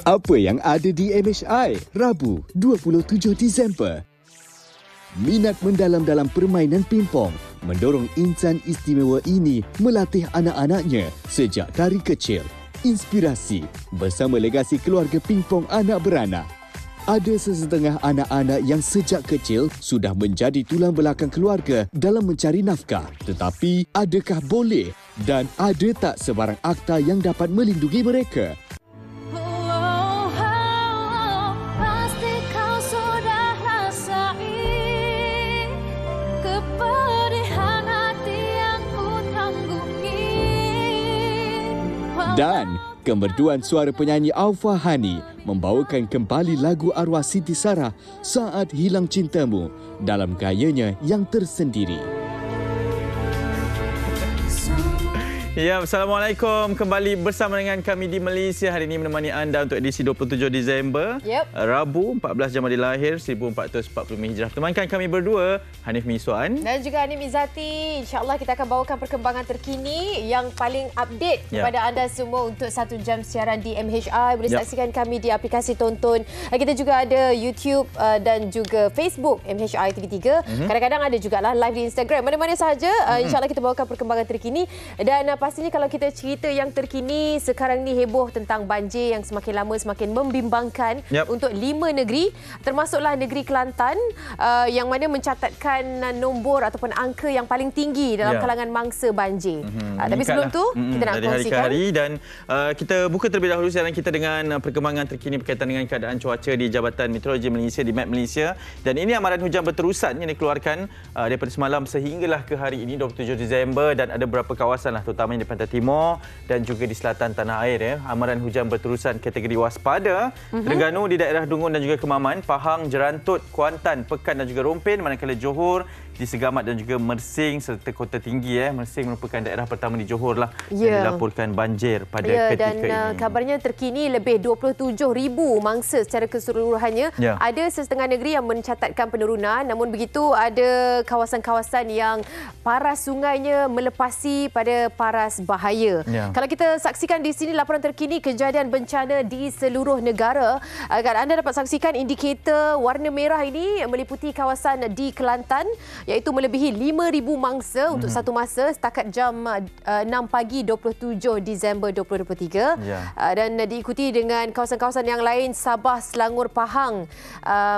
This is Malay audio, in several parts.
Apa yang ada di MHI Rabu 27 Disember? Minat mendalam dalam permainan pingpong mendorong insan istimewa ini melatih anak-anaknya sejak dari kecil. Inspirasi bersama legasi keluarga pingpong anak beranak. Ada sesetengah anak-anak yang sejak kecil sudah menjadi tulang belakang keluarga dalam mencari nafkah. Tetapi adakah boleh dan ada tak sebarang akta yang dapat melindungi mereka? Dan kemerduan suara penyanyi Aufa Hani membawakan kembali lagu arwah Siti Sarah Saat Hilang Cintamu dalam gayanya yang tersendiri. Ya, Assalamualaikum. Kembali bersama dengan kami di Malaysia. Hari ini menemani anda untuk edisi 27 Disember. Rabu, 14 Jamadil Lahir, 1440 Hijrah. Temankan kami berdua, Hanif Miswan. Dan juga Hanif Izzati. InsyaAllah kita akan bawakan perkembangan terkini yang paling update kepada anda semua untuk 1 jam siaran di MHI. Boleh saksikan kami di aplikasi tonton. Kita juga ada YouTube dan juga Facebook MHI TV3. Kadang-kadang ada juga lah live di Instagram. Mana-mana sahaja. InsyaAllah kita bawakan perkembangan terkini. Dan pastinya kalau kita cerita yang terkini, sekarang ni heboh tentang banjir yang semakin lama semakin membimbangkan untuk 5 negeri, termasuklah negeri Kelantan yang mana mencatatkan nombor ataupun angka yang paling tinggi dalam kalangan mangsa banjir. Tapi sebelum tu, kita nak dari kongsikan. hari ke hari dan kita buka terlebih dahulu siaran kita dengan perkembangan terkini berkaitan dengan keadaan cuaca di Jabatan Meteorologi Malaysia, di MET Malaysia. Dan ini amaran hujan berterusan yang dikeluarkan daripada semalam sehinggalah ke hari ini 27 Disember dan ada beberapa kawasan lah, terutama di pantai timur dan juga di selatan tanah air. Amaran hujan berterusan kategori waspada. Terengganu di daerah Dungun dan juga Kemaman, Pahang, Jerantut, Kuantan, Pekan dan juga Rompin, manakala Johor di Segamat dan juga Mersing serta Kota Tinggi. Mersing merupakan daerah pertama di Johor lah yang dilaporkan banjir pada ketika ini. Dan kabarnya terkini lebih 27,000 mangsa secara keseluruhannya. Ada sesetengah negeri yang mencatatkan penurunan, namun begitu ada kawasan-kawasan yang paras sungainya melepasi pada paras bahaya. Kalau kita saksikan di sini laporan terkini kejadian bencana di seluruh negara. Anda dapat saksikan indikator warna merah ini meliputi kawasan di Kelantan iaitu melebihi 5,000 mangsa untuk satu masa setakat jam 6 pagi 27 Disember 2023. Dan diikuti dengan kawasan-kawasan yang lain, Sabah, Selangor, Pahang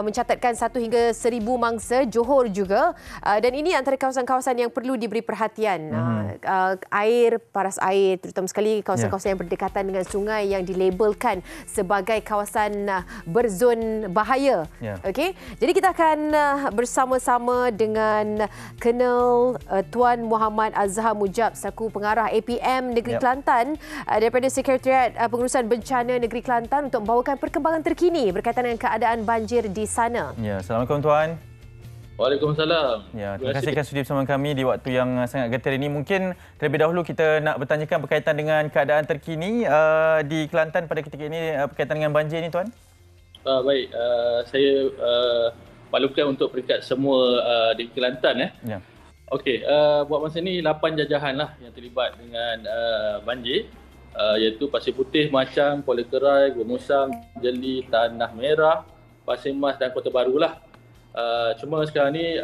mencatatkan 1 hingga 1,000 mangsa, Johor juga. Dan ini antara kawasan-kawasan yang perlu diberi perhatian. Air, paras air, terutama sekali kawasan-kawasan yang berdekatan dengan sungai yang dilabelkan sebagai kawasan berzon bahaya. Okey. Jadi kita akan bersama-sama dengan Colonel Tuan Muhammad Azhar Mujab selaku pengarah APM Negeri Kelantan daripada Sekretariat Pengurusan Bencana Negeri Kelantan untuk membawakan perkembangan terkini berkaitan dengan keadaan banjir di sana. Assalamualaikum Tuan. Waalaikumsalam. Terima kasih kerana sudi bersama kami di waktu yang sangat getir ini. Mungkin terlebih dahulu kita nak bertanyakan berkaitan dengan keadaan terkini di Kelantan pada ketika ini berkaitan dengan banjir ini, Tuan. Baik, saya maklumkan untuk peringkat semua di Kelantan. Okey, buat masa ni 8 jajahan lah yang terlibat dengan banjir, iaitu Pasir Putih, Machang, Kuala Kerai, Gua Musang, Jeli, Tanah Merah, Pasir Mas dan Kota Baru lah. Cuma sekarang ni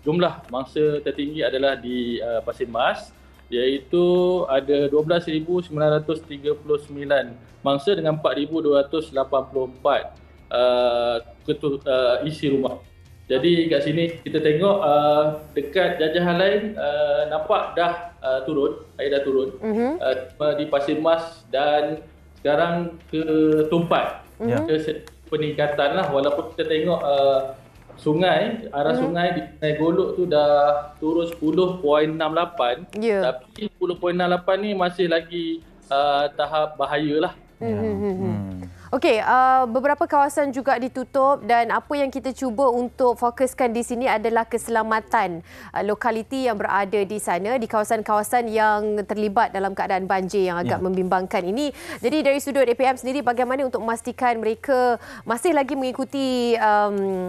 jumlah mangsa tertinggi adalah di Pasir Mas, iaitu ada 12,939 mangsa dengan 4,284 isi rumah. Jadi kat sini kita tengok dekat jajahan lain nampak dah turun, air dah turun di Pasir Mas dan sekarang ke Tumpat. Ke peningkatan lah, walaupun kita tengok sungai, arah sungai di Sungai Golok tu dah turun 10.68, tapi 10.68 ni masih lagi tahap bahaya lah. Okey, beberapa kawasan juga ditutup dan apa yang kita cuba untuk fokuskan di sini adalah keselamatan lokaliti yang berada di sana, di kawasan-kawasan yang terlibat dalam keadaan banjir yang agak membimbangkan ini. Jadi dari sudut APM sendiri, bagaimana untuk memastikan mereka masih lagi mengikuti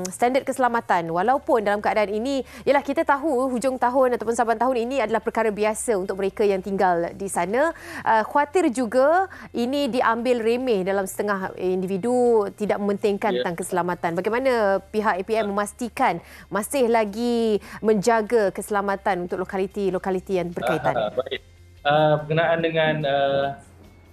standard keselamatan walaupun dalam keadaan ini, ialah kita tahu hujung tahun ataupun saban tahun ini adalah perkara biasa untuk mereka yang tinggal di sana. Khawatir juga ini diambil remeh dalam setengah individu tidak mementingkan tentang keselamatan. Bagaimana pihak APM memastikan masih lagi menjaga keselamatan untuk lokaliti-lokaliti yang berkaitan? Baik. Berkenaan dengan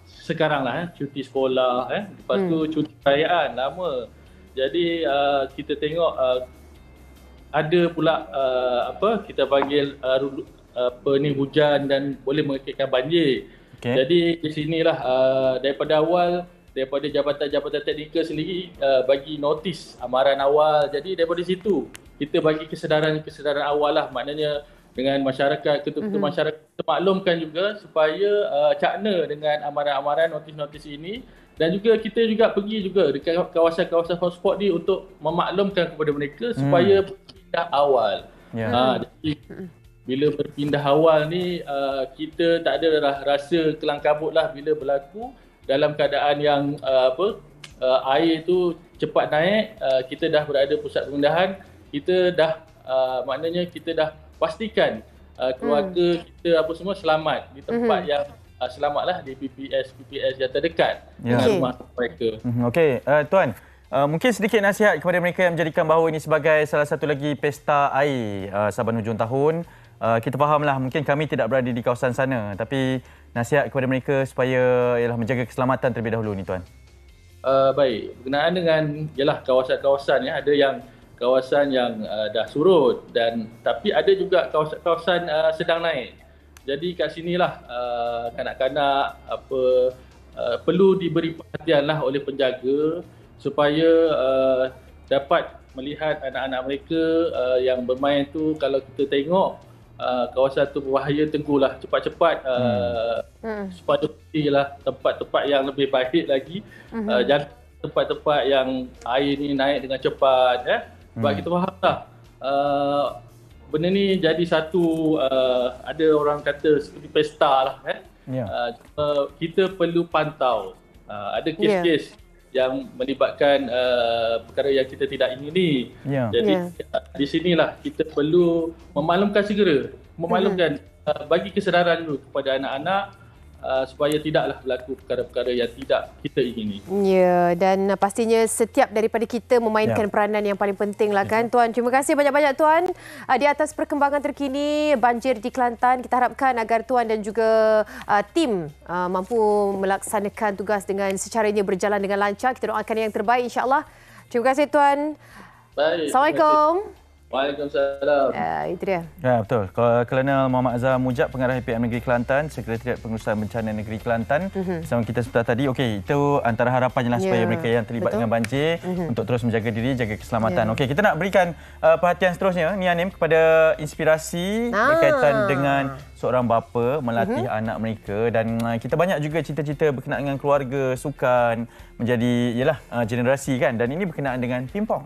sekarang lah, cuti sekolah, lepas tu cuti perayaan lama. Jadi kita tengok ada pula kita panggil hujan dan boleh mengakibatkan banjir. Jadi di sinilah daripada awal, daripada jabatan-jabatan teknikal sendiri bagi notis amaran awal. Jadi daripada situ kita bagi kesedaran awal lah, maknanya dengan masyarakat, ketua-ketua masyarakat kita maklumkan juga supaya cakna dengan amaran-amaran notis-notis ini, dan juga kita juga pergi juga dekat kawasan-kawasan hotspot ni untuk memaklumkan kepada mereka supaya berpindah awal. Jadi bila berpindah awal ni kita tak ada rasa kelang kabut lah bila berlaku dalam keadaan yang air tu cepat naik, kita dah berada pusat pengundahan, kita dah maknanya kita dah pastikan keluarga kita semua selamat di tempat yang selamatlah di PPS yang terdekat dengan rumah mereka. Okey, Tuan, mungkin sedikit nasihat kepada mereka yang menjadikan bahawa ini sebagai salah satu lagi pesta air Saban hujung tahun. Kita fahamlah mungkin kami tidak berada di kawasan sana, tapi nasihat kepada mereka supaya menjaga keselamatan terlebih dahulu ni, Tuan. Baik, berkenaan dengan kawasan-kawasan ada yang kawasan yang dah surut, dan tapi ada juga kawasan-kawasan sedang naik. Jadi kat sinilah kanak-kanak perlu diberi perhatianlah oleh penjaga supaya dapat melihat anak-anak mereka yang bermain tu. Kalau kita tengok kawasan tu berbahaya, tenggulah cepat-cepat supaya pilihlah tempat-tempat yang lebih baik lagi. Jangan tempat-tempat yang air ni naik dengan cepat. Sebab kita fahamlah benda ni jadi satu ada orang kata seperti pesta lah. Kita perlu pantau. Ada kes-kes yang melibatkan perkara yang kita tidak ingini. Jadi di sinilah kita perlu memaklumkan segera, bagi kesedaran dulu kepada anak-anak supaya tidaklah berlaku perkara-perkara yang tidak kita ingini. Ya, dan pastinya setiap daripada kita memainkan peranan yang paling penting lah kan, Tuan. Terima kasih banyak-banyak, Tuan, di atas perkembangan terkini banjir di Kelantan. Kita harapkan agar Tuan dan juga tim mampu melaksanakan tugas dengan secaranya berjalan dengan lancar. Kita doakan yang terbaik, insya-Allah. Terima kasih, Tuan. Baik. Assalamualaikum. Waalaikumsalam. Itu dia. Ya, betul. Kolonel Muhammad Azhar Mujab, Pengarah APM Negeri Kelantan, Sekretariat Pengurusan Bencana Negeri Kelantan. Bersama kita sebentar tadi. Okey, itu antara harapannya lah supaya mereka yang terlibat dengan banjir untuk terus menjaga diri, jaga keselamatan. Okey, kita nak berikan perhatian seterusnya, Nia Nim, kepada inspirasi berkaitan dengan seorang bapa melatih anak mereka, dan kita banyak juga cerita-cerita berkenaan dengan keluarga, sukan, menjadi generasi kan, dan ini berkenaan dengan pimpong.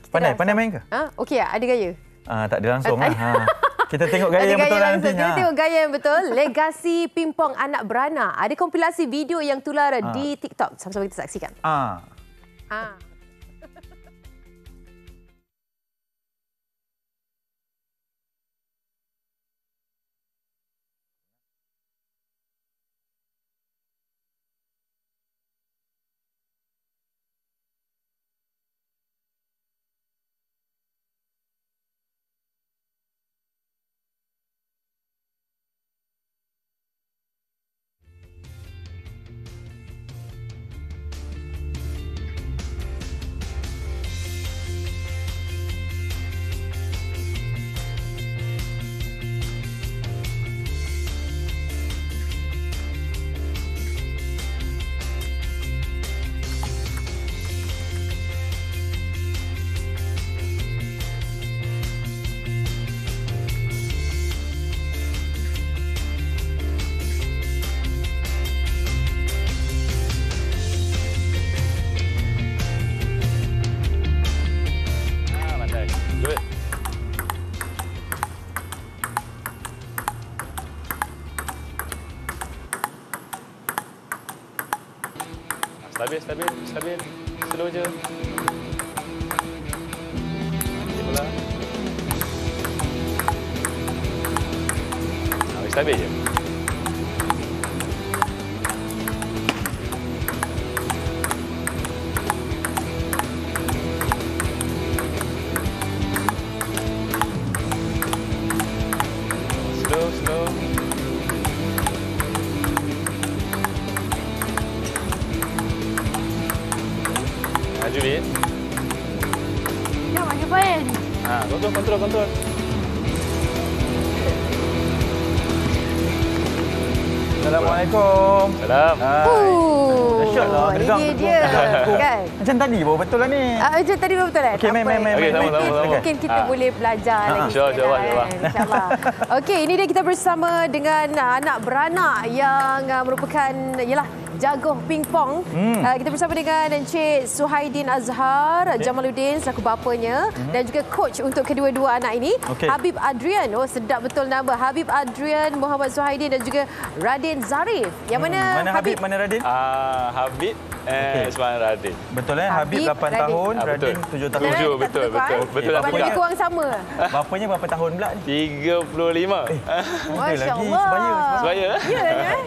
Pandai main ke? Okey, ada gaya? Tak ada langsung lah. Kita tengok gaya yang betul nanti. Kita tengok gaya yang betul. Legasi pimpong anak beranak. Ada kompilasi video yang tular di TikTok. Sama-sama kita saksikan. Stabil. Slow je. Ini pula. Stabil je. David. Nak bagi point. Kontrol. Assalamualaikum. Salam. Dahsyat lah. Ini dia. Kan? Macam tadi baru betul lah ni. Macam tadi betul kan? Okey, main. Okey, sama-sama. Mungkin kita boleh belajar lagi. InsyaAllah. InsyaAllah. Okey, ini dia kita bersama dengan anak beranak yang merupakan jagoh pingpong. Kita bersama dengan Encik Suhaidin Azhar Jamaluddin selaku bapanya dan juga coach untuk kedua-dua anak ini. Habib Adrian. Oh, sedap betul nama. Habib Adrian, Muhammad Suhaidin dan juga Radin Zarif. Yang mana Habib, mana Radin? Habib Ismail Radin. Betul Habib 8 tahun, Radin 7 tahun. 7, betul. Betul lah. Lebih kurang sama. Bapanya berapa tahun pula ni? 35. Masya-Allah. Sebaya. Ya, kan?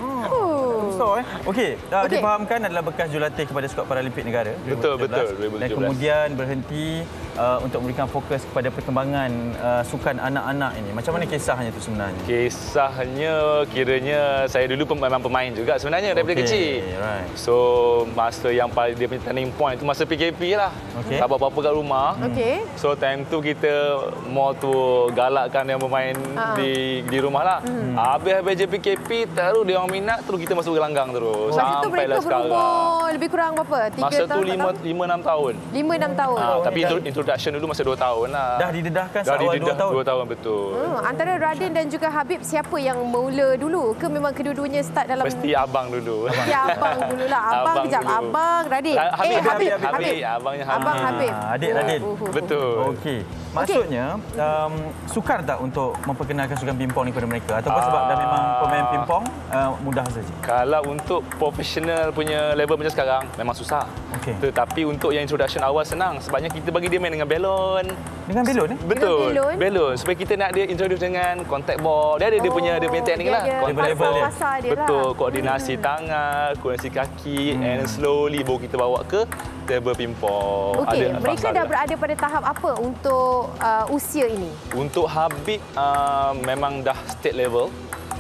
Okey, difahamkan adalah bekas jurulatih kepada skuad Paralimpik negara. Betul. Dan kemudian berhenti untuk memberikan fokus kepada perkembangan sukan anak-anak ini. Macam mana kisahnya tu sebenarnya? Kisahnya kiranya saya dulu memang pemain juga sebenarnya daripada kecil. Right. So masa yang paling dia punya turning point tu masa PKP lah. Tak buat apa-apa kat rumah. So time tu kita more tu galakkan yang bermain di rumah lah. Habis je PKP terus dia orang minat terus kita masuk gelanggang terus. Sampailah sekarang. Lebih kurang berapa? 3 masa tahun? tu 5-6 tahun. 5-6 tahun. Tapi introduction dulu masa 2 tahun lah. Dah didedahkan seawal 2 tahun? 2 tahun, betul. Antara Radin dan juga Habib, siapa yang mula dulu? Ke memang kedua-duanya start dalam... Mesti abang dulu. Ya, abang dululah. Abang kejap. dulu. Abang Radin. Habib. Abangnya Habib. Abang Habib. Adik Radin. Betul. Okey. Maksudnya, sukar tak untuk memperkenalkan sukan pingpong ni kepada mereka? Ataupun sebab dah memang pemain pingpong, mudah saja? Kalau untuk profesional punya level macam sekarang, memang susah. Tetapi untuk yang introduction awal senang. Sebabnya kita bagi dia main dengan belon. Dengan belon ni? Betul. Belon. Supaya kita nak dia introduce dengan contact ball. Dia punya teknik lah. Betul. Koordinasi tangan, koordinasi kaki, and slowly baru kita bawa ke table pingpong. Mereka dah berada pada tahap apa untuk usia ini? Untuk Habib memang dah state level.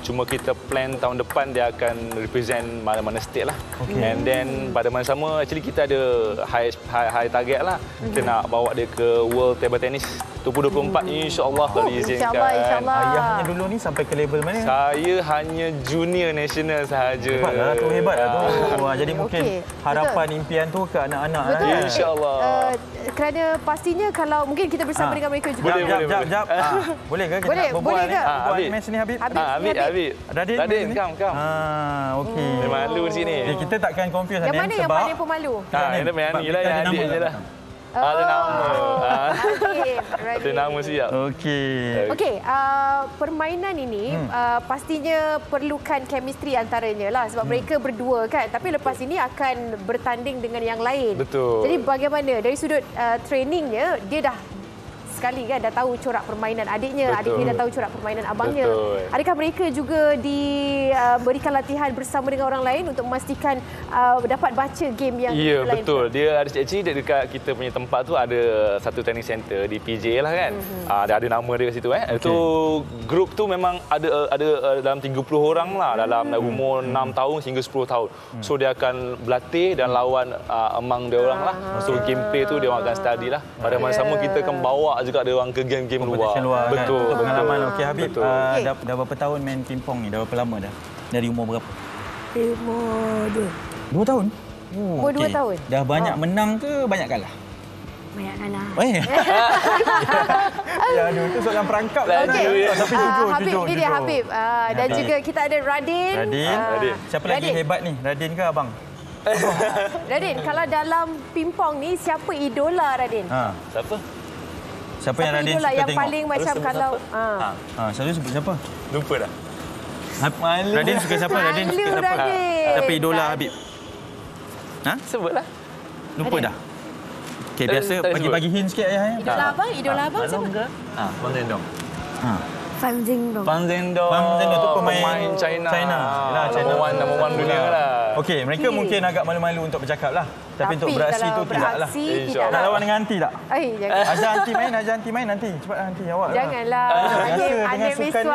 Cuma kita plan tahun depan dia akan represent mana-mana state lah. And then pada masa sama actually kita ada high target lah. Kita nak bawa dia ke World Table Tennis 2024 insya-Allah kalau diizinkan. Insya-Allah. Ayahnya dulu ni sampai ke level mana? Saya hanya junior national sahaja. Hebatlah tu, hebatlah tu. Jadi mungkin harapan impian tu ke anak-anak lah. Insya-Allah. Kerana pastinya kalau mungkin kita bersama dengan mereka juga. Jap. Boleh ke kita berbual ni? Buat match ni Habib? Habib. Radin, come. Okey. Dia malu di sini. Kita takkan confuse Yang mana yang paling pemalu? Yang ni lah yang adik je lah. Ada nama. Ada nama siap. Okey, permainan ini pastinya perlukan chemistry antaranya lah sebab mereka berdua kan. Tapi lepas ini akan bertanding dengan yang lain. Betul. Jadi bagaimana dari sudut trainingnya dia dah sekali kan dah tahu corak permainan adiknya, adiknya dah tahu corak permainan abangnya. Adakah mereka juga diberikan latihan bersama dengan orang lain untuk memastikan dapat baca game yang lain? Ya, betul. Dia ada actually dekat kita punya tempat tu ada satu training center di PJ lah kan. Ada nama dia kat situ Itu grup tu memang ada dalam 30 orang lah dalam umur 6 tahun hingga 10 tahun. So dia akan berlatih dan lawan among dia orang lah. So gameplay tu dia orang akan study lah. Pada masa sama kita akan bawa juga dia orang ke game-game luar. Betul. Kan? Pengalaman. Okey Habib, dah berapa tahun main pingpong ni? Dah berapa lama dah? Dari umur berapa? Umur 2 tahun? Umur 2 tahun. Dah banyak menang ke banyak kalah? Banyak kalah. Ya, itu soalan perangkap. Tapi Habib ni dia Habib. Dan juga kita ada Radin. Siapa lagi hebat ni? Radin ke abang? Radin, kalau dalam pingpong ni siapa idola Radin? Siapa yang Radin suka yang tengok? paling macam kalau selalu sebut siapa? Lupa dah. Radin suka siapa? Radin suka siapa? Siapa idola Habib? Sebutlah. Lupa dah. Okey, biasa bagi hint sikit ayah. Idola abang siapa? Fang Zhendong. Fang Zhendong. Fang Zhendong tu pemain China. China. Number one dunia lah. Okey, mereka mungkin agak malu-malu untuk bercakap lah. Tapi untuk beraksi tu tidak lah. Nak lawan dengan Anti tak? Jangan. Ajar Anti main nanti. Cepat Anti, awak. Janganlah. Dengan sukan ni.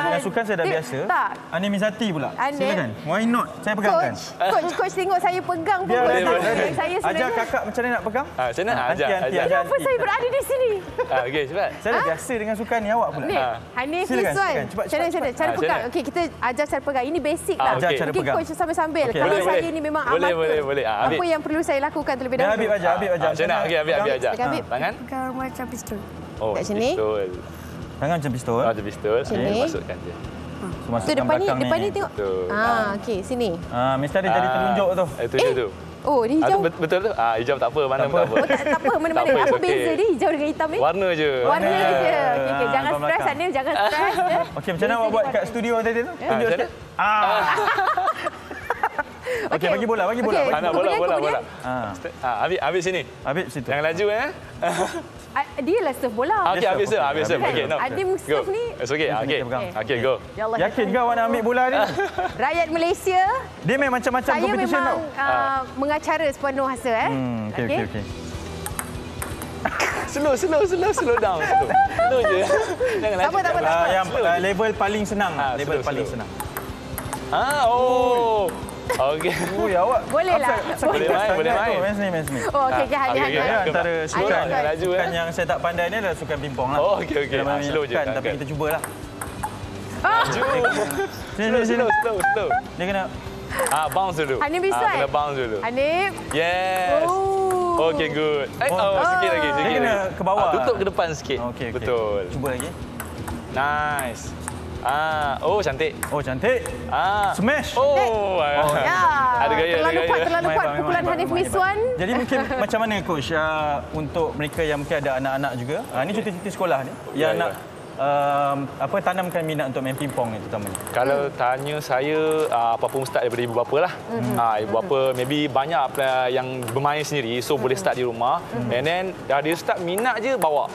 Dengan sukan saya dah biasa. Tak. Anim Izzati pula. Silakan. Why not? Saya pegangkan. Coach tengok saya pegang pun. Saya sebenarnya. Ajar kakak macam mana nak pegang. Macam mana? Ajar. Kenapa saya berada di sini? Okey, cepat. Saya dah biasa dengan sukan ni, awak pula. Hanif, Miswan. Cara pegang. Okey, kita ajar cara pegang. Ini basic lah. Ajar cara pegang. Coach sambil-sambil. Kalau saya ni memang amatur. Boleh. Apa yang perlu saya lakukan terlebih dahulu? Habib ajar. Macam mana? Okey, Habib ajar. Tangan. Pegang macam pistol. Oh, kat sini. Pistol. Tangan macam pistol. Macam pistol. Sini. Masukkan je. Tu depan ni tengok. Okey, sini. Mesti ada jadi telunjuk tu. Itu je tu. Oh, ni hijau. Betul tu? Hijau tak apa, mana pun tak apa. Oh, tak apa, mana-mana. Apa beza dia hijau dengan hitam ni? Warna je. Warna je. Okey, jangan stres Anil, jangan stres. Okey, macam mana awak buat kat studio tadi tu? Tunjuk sikit. Okey, bagi bola. Anak bola. Habis sini. Habib situ. Jangan laju Dia lah serve bola. Okey, habis serve. Okey, no. Adim serve ni. It's okay. Okey, go. Yakin kau awak nak ambil bola ni? Rakyat Malaysia. Dia main macam-macam competition tau. Saya memang mengacara sepenuh masa. Okey. Slow down. Slow je. Jangan laju. Tak apa. Yang level paling senang. Level paling senang. Okey. Ui, awak. Boleh lah. Boleh main. Main sini. Oh, okey. Hati-hati. Antara sukan yang saya tak pandai ni adalah sukan pingpong lah. Oh, okey. Slow je. Tapi kita cubalah. Sini. Slow. Dia kena bounce dulu. Hanif bisa. Kena bounce dulu. Hanif. Yes. Okey, good. Sikit lagi. Dia kena ke bawah. Tutup ke depan sikit. Okey. Betul. Cuba lagi. Nice. Cantik. Smash. Ya. Ada gaya. Terlalu kuat pukulan Hanif Miswan. Jadi mungkin macam mana coach untuk mereka yang mungkin ada anak-anak juga. Ini cuti-cuti sekolah ni yang nak tanamkan minat untuk main pingpong ni terutamanya. Kalau tanya saya apa-apa start daripada ibu bapa lah. Ibu bapa maybe banyak yang bermain sendiri, so boleh start di rumah. And then dia start minat je bawa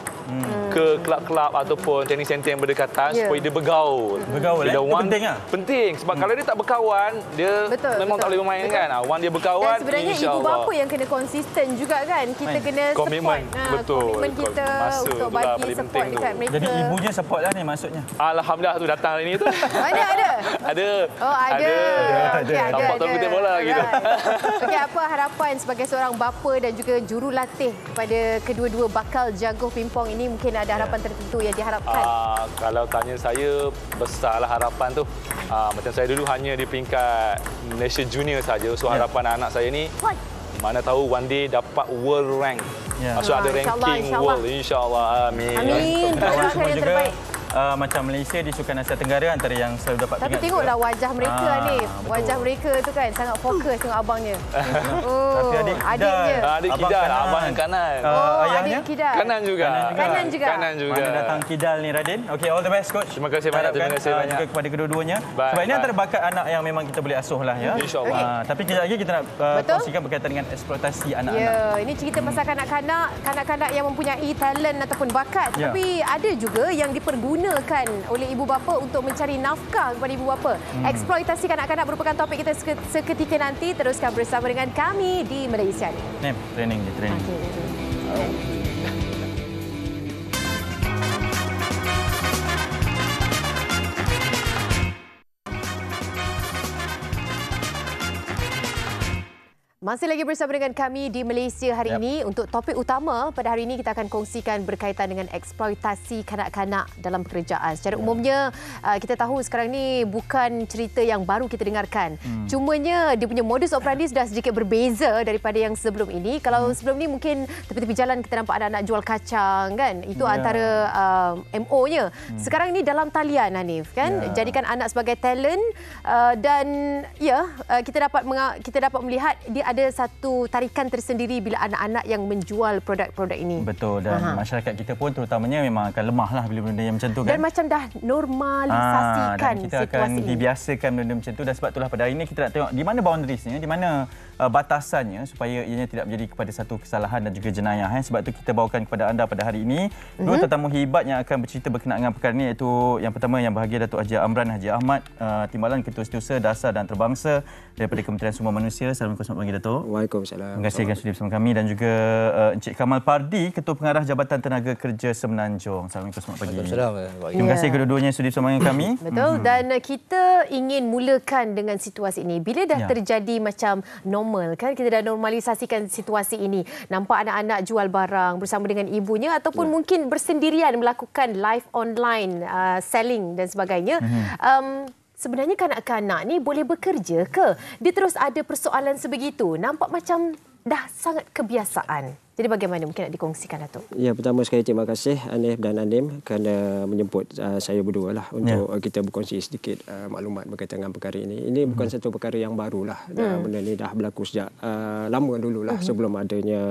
ke kelab-kelab ataupun training center yang berdekatan supaya dia bergaul. Itu penting lah. Penting sebab kalau dia tak berkawan, dia memang tak boleh bermain kan. Once dia berkawan, dan sebenarnya ibu bapa yang kena konsisten juga kan. Kita kena komitmen. Komitmen kita untuk bagi support dekat mereka. Jadi ibunya support lah ni maksudnya. Alhamdulillah tu datang hari ni tu. Mana ada? Ada. Oh, ada. Okey, ada. Nampak tu kita bola gitu. Okey, apa harapan sebagai seorang bapa dan juga jurulatih kepada kedua-dua bakal jago pingpong ini? Mungkin ada harapan tertentu yang diharapkan. Kalau tanya saya, besarlah harapan tu. Macam saya dulu hanya di peringkat Malaysia Junior saja. So harapan anak saya ni mana tahu one day dapat world rank. So ada ranking world, insya-Allah. Amin. Doakan yang terbaik. Macam Malaysia di Sukan Asia Tenggara antara yang selalu dapat Tapi tengoklah wajah mereka ni. Wajah mereka tu kan sangat fokus tengok abangnya. Tapi adiknya. Adik Kidal, abang yang kanan. Ayahnya adik Kidal. Kanan juga. Kanan juga. Mana datang Kidal ni Radin. Okey, all the best coach. Terima kasih banyak. Terima kasih banyak kepada kedua-duanya. Sebab ini antara bakat anak yang memang kita boleh asuh lah ya. InsyaAllah. Tapi kejap lagi kita nak kongsikan berkaitan dengan eksploitasi anak-anak. Ya, ini cerita pasal kanak-kanak yang mempunyai talent ataupun bakat. Tapi ada juga yang dipergunakan oleh ibu bapa untuk mencari nafkah kepada ibu bapa. Eksploitasi kanak-kanak merupakan topik kita seketika nanti. Teruskan bersama dengan kami di Malaysia ni. Training. Masih lagi bersama dengan kami di Malaysia hari ini. Untuk topik utama pada hari ini kita akan kongsikan berkaitan dengan eksploitasi kanak-kanak dalam pekerjaan. Secara umumnya kita tahu sekarang ni bukan cerita yang baru kita dengarkan. Cumanya dia punya modus operandi sudah sedikit berbeza daripada yang sebelum ini. Kalau sebelum ni mungkin tepi-tepi jalan kita nampak anak-anak jual kacang kan. Itu antara MO-nya. Sekarang ni dalam talian Hanif kan. Jadikan anak sebagai talent dan kita dapat melihat dia ada satu tarikan tersendiri bila anak-anak yang menjual produk-produk ini. Betul, dan masyarakat kita pun terutamanya memang akan lemah lah bila benda yang macam tu kan. Dan macam dah normalisasikan dan kita akan dibiasakan benda macam tu, dan sebab itulah pada hari ini kita nak tengok di mana boundariesnya, di mana batasannya supaya ianya tidak menjadi kepada satu kesalahan dan juga jenayah. Sebab itu kita bawakan kepada anda pada hari ini dua tetamu hebat yang akan bercerita berkenaan dengan perkara ini, iaitu yang pertama yang bahagia Datuk Haji Amran Haji Ahmad, Timbalan Ketua Setiausaha Dasar dan Terbangsa daripada Kementerian Sumber Manusia. Assalamualaikum, selamat pagi Datuk. Waalaikumsalam. Terima kasih kerana sudi bersama kami, dan juga Encik Kamal Pardi, Ketua Pengarah Jabatan Tenaga Kerja Semenanjung. Assalamualaikum, selamat pagi. Terima kasih kedua-duanya sudi bersama dengan kami. Betul, dan kita ingin mulakan dengan situasi ini. Bila dah terjadi macam normal kan, kita dah normalisasikan situasi ini. Nampak anak-anak jual barang bersama dengan ibunya ataupun mungkin bersendirian melakukan live online selling dan sebagainya. Sebenarnya kanak-kanak ni boleh bekerja ke? Dia terus ada persoalan sebegitu. Nampak macam dah sangat kebiasaan. Jadi bagaimana, mungkin nak dikongsikan Datuk? Ya, pertama sekali terima kasih Anif dan Anim kerana menjemput saya berdua lah untuk kita berkongsi sedikit maklumat berkaitan dengan perkara ini. Ini bukan satu perkara yang barulah. Benda ini dah berlaku sejak lama dululah, sebelum adanya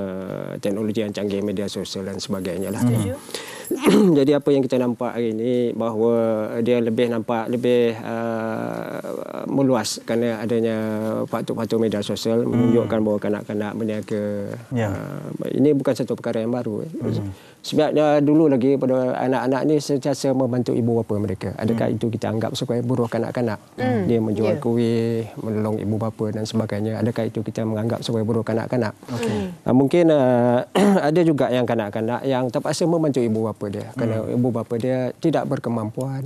teknologi yang canggih, media sosial dan sebagainya lah. Jadi apa yang kita nampak hari ini bahawa dia lebih meluas kerana adanya faktor-faktor media sosial menunjukkan bahawa kanak-kanak berniaga. Ini bukan satu perkara yang baru. Sebab dulu lagi pada anak-anak ni sentiasa membantu ibu bapa mereka. Adakah itu kita anggap sebagai buruh kanak-kanak? Dia menjual kuih, menolong ibu bapa dan sebagainya. Adakah itu kita menganggap sebagai buruh kanak-kanak? Mungkin ada juga yang kanak-kanak yang terpaksa membantu ibu bapa dia kerana ibu bapa dia tidak berkemampuan.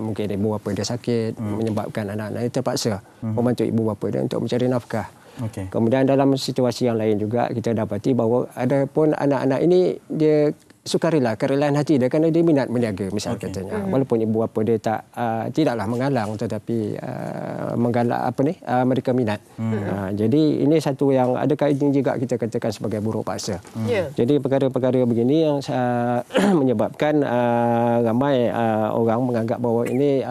Mungkin ibu bapa dia sakit, menyebabkan anak-anak dia terpaksa membantu ibu bapa dia untuk mencari nafkah. Kemudian dalam situasi yang lain juga kita dapati bahawa ada pun anak-anak ini dia sukarela, kerelaan hati dia kerana dia minat berniaga misal katanya. Walaupun ibu bapa dia tidaklah mengalang, tetapi mereka minat. Jadi ini satu yang adakah ini juga kita katakan sebagai buruh paksa. Jadi perkara-perkara begini yang menyebabkan ramai orang menganggap bahawa ini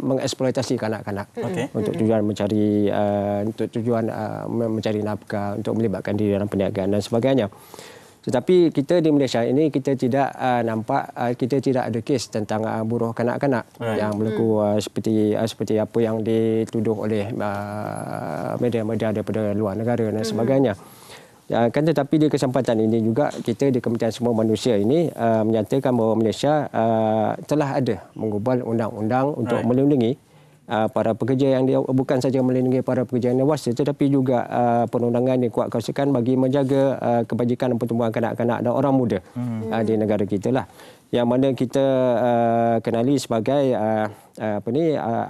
mengeksploitasi kanak-kanak untuk tujuan mencari nafkah, untuk melibatkan diri dalam perniagaan dan sebagainya. Tetapi kita di Malaysia ini kita tidak nampak, kita tidak ada kes tentang buruh kanak-kanak yang berlaku seperti apa yang dituduh oleh media-media daripada luar negara dan sebagainya. Kan tetapi di kesempatan ini juga kita di Kementerian Sumber Manusia ini menyatakan bahawa Malaysia telah ada mengubah undang-undang untuk melindungi para pekerja yang dia bukan saja melindungi para pekerja yang dewasa, tetapi juga perundangan yang kuat kawasan bagi menjaga kebajikan dan pertumbuhan kanak-kanak dan orang muda di negara kita lah, yang mana kita kenali sebagai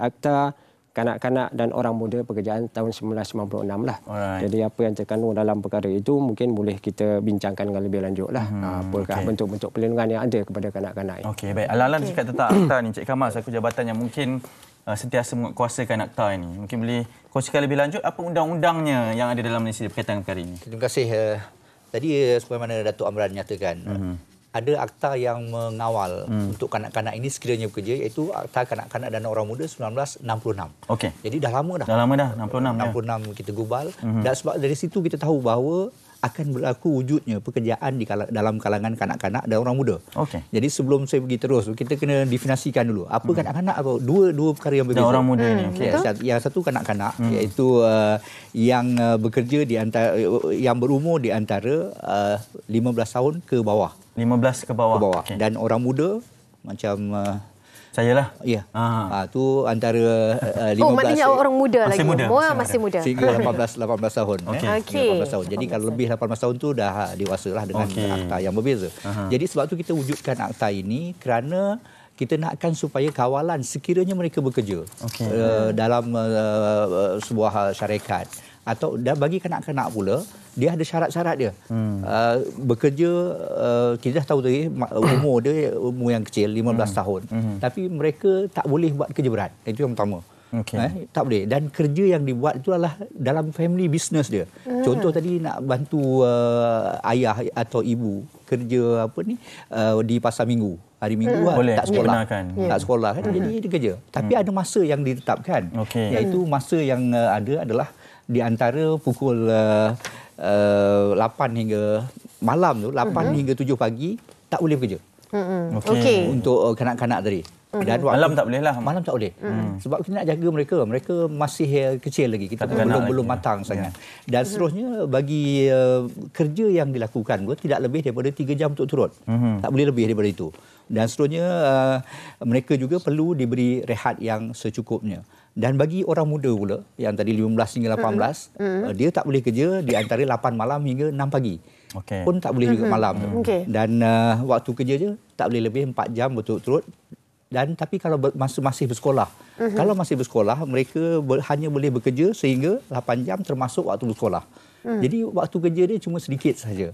Akta Kanak-kanak dan Orang Muda Pekerjaan tahun 1996 lah. Jadi apa yang terkandung dalam perkara itu mungkin boleh kita bincangkan dengan lebih lanjut lah. Apakah bentuk-bentuk perlindungan yang ada kepada kanak-kanak. Okey, baik. Alang-alang cakap tentang akta ni, Encik Kamal, selaku jabatan yang mungkin sentiasa menguatkuasakan akta ini. Mungkin boleh kongsikan lebih lanjut apa undang-undangnya yang ada dalam Malaysia berkaitan dengan perkara ini. Terima kasih. Tadi sebagaimana Datuk Amran nyatakan, ada akta yang mengawal untuk kanak-kanak ini sekiranya bekerja, iaitu Akta Kanak-kanak dan Orang Muda 1966. Okey. Jadi dah lama dah. Dah lama dah, 66 kita gubal. Dan sebab dari situ kita tahu bahawa akan berlaku wujudnya pekerjaan dalam kalangan kanak-kanak dan orang muda. Jadi sebelum saya pergi terus, kita kena definisikan dulu apa kanak-kanak, apa dua perkara yang berbeza. Dan orang muda ini. Yang satu kanak-kanak iaitu yang bekerja di antara yang berumur di antara 15 tahun ke bawah. 15 ke bawah. Dan orang muda macam saya lah. Ya. Tu antara 15. Maknanya orang muda masih lagi. Muda. Masih muda. Sehingga 18 tahun. 18 tahun. Jadi kalau lebih 18 tahun tu dah dewasa lah dengan akta yang berbeza. Jadi sebab tu kita wujudkan akta ini kerana kita nakkan supaya kawalan sekiranya mereka bekerja dalam sebuah syarikat, atau bagi kanak-kanak pula dia ada syarat-syarat dia. Bekerja, kita dah tahu tadi umur dia umur yang kecil 15 tahun. Tapi mereka tak boleh buat kerja berat. Itu yang pertama. Tak boleh. Dan kerja yang dibuat itu adalah dalam family business dia. Contoh tadi nak bantu ayah atau ibu kerja di pasar minggu. Hari Minggu tak sekolah. Tak sekolah kan. Jadi dia kerja. Tapi ada masa yang ditetapkan. Iaitu masa yang ada adalah di antara pukul 8 hingga malam tu, 8 hingga 7 pagi tak boleh bekerja. Okey. Untuk kanak-kanak tadi. Dan malam tak boleh lah. Malam tak boleh. Sebab kita nak jaga mereka. Mereka masih kecil lagi. Kita belum matang sangat. Dan seterusnya bagi kerja yang dilakukan pun tidak lebih daripada 3 jam untuk turut. Tak boleh lebih daripada itu. Dan seterusnya mereka juga perlu diberi rehat yang secukupnya. Dan bagi orang muda pula yang tadi 15 hingga 18, dia tak boleh kerja di antara 8 malam hingga 6 pagi. Pun tak boleh juga malam tu. Dan waktu kerja je tak boleh lebih 4 jam berturut-turut. Dan tapi kalau masih bersekolah, kalau masih bersekolah mereka hanya boleh bekerja sehingga 8 jam termasuk waktu bersekolah. Jadi waktu kerja dia cuma sedikit saja.